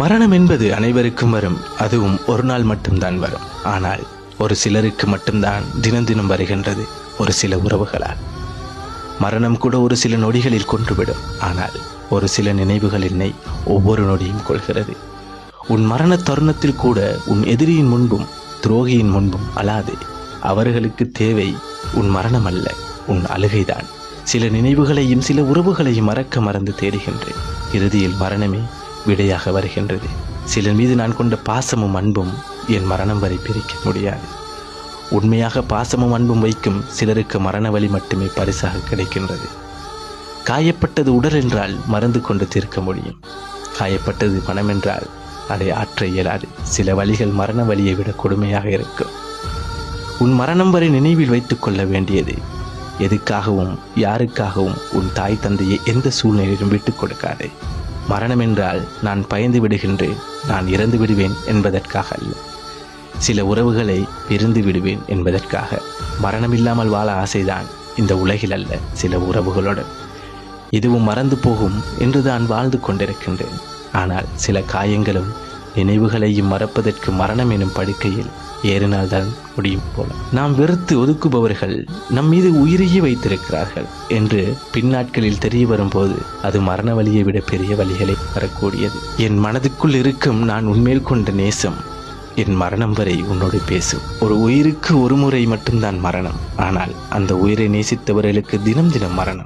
மரணம் என்பது அனைவருக்கும் வரும். அதுவும் ஒரு நாள் மட்டும்தான் வரும். ஆனால் ஒரு சிலருக்கு மட்டும்தான் தினம் தினம் வருகின்றது. ஒரு சில உறவுகளால். மரணம் கூட ஒரு சில நொடிகளில் கொன்றுவிடும். ஆனால் ஒரு சில நினைவுகள் என்னை ஒவ்வொரு நொடியும் கொள்கிறது. உன் மரண தருணத்தில் கூட உன் எதிரியின் முன்பும் துரோகியின் முன்பும் அழாதே. அவர்களுக்கு தேவை உன் மரணம் அல்ல, உன் அழுகைதான். சில நினைவுகளையும் சில உறவுகளையும் மறக்க மறந்து தேடுகின்றேன். இறுதியில் மரணமே விடையாக வருகின்றது. சிலர் மீது நான் கொண்ட பாசமும் அன்பும் என் மரணம் வரை பிரிக்க முடியாது. உண்மையாக பாசமும் அன்பும் வைக்கும் சிலருக்கு மரண வலி மட்டுமே பரிசாக கிடைக்கின்றது. காயப்பட்டது உடல் என்றால் மருந்து கொண்டு தீர்க்க முடியும். காயப்பட்டது மனம் என்றால் அதை ஆற்ற இயலாது. சில வழிகள் மரண வலியை விட கொடுமையாக இருக்கும். உன் மரணம் வரை நினைவில் வைத்துக் கொள்ள வேண்டியது எதுக்காகவும் யாருக்காகவும் உன் தாய் தந்தையை எந்த சூழ்நிலையிலும் விட்டுக் கொடுக்காதே. மரணம் என்றால் நான் பயந்து விடுகின்றேன், நான் இறந்து விடுவேன் என்பதற்காக அல்ல. சில உறவுகளை பிரிந்து விடுவேன் என்பதற்காக. மரணம் இல்லாமல் வாழ ஆசைதான் இந்த உலகில் அல்ல, சில உறவுகளுடன். இதுவும் மறந்து போகும் என்றுதான் வாழ்ந்து கொண்டிருக்கின்றேன். ஆனால் சில காயங்களும் நினைவுகளையும் மறப்பதற்கு மரணம் எனும் படுக்கையில் ஏறினால்தான் முடியும் போல. நாம் வெறுத்து ஒதுக்குபவர்கள் நம் மீது உயிரையே வைத்திருக்கிறார்கள் என்று பின்னாட்களில் தெரிய வரும்போது அது மரண வலியை விட பெரிய வழிகளை வரக்கூடியது. என் மனதுக்குள் இருக்கும் நான் உன்மேல் கொண்ட நேசம் என் மரணம் வரை உன்னோடு பேசும். ஒரு உயிருக்கு ஒரு முறை மட்டும்தான் மரணம். ஆனால் அந்த உயிரை நேசித்தவர்களுக்கு தினம் தினம் மரணம்.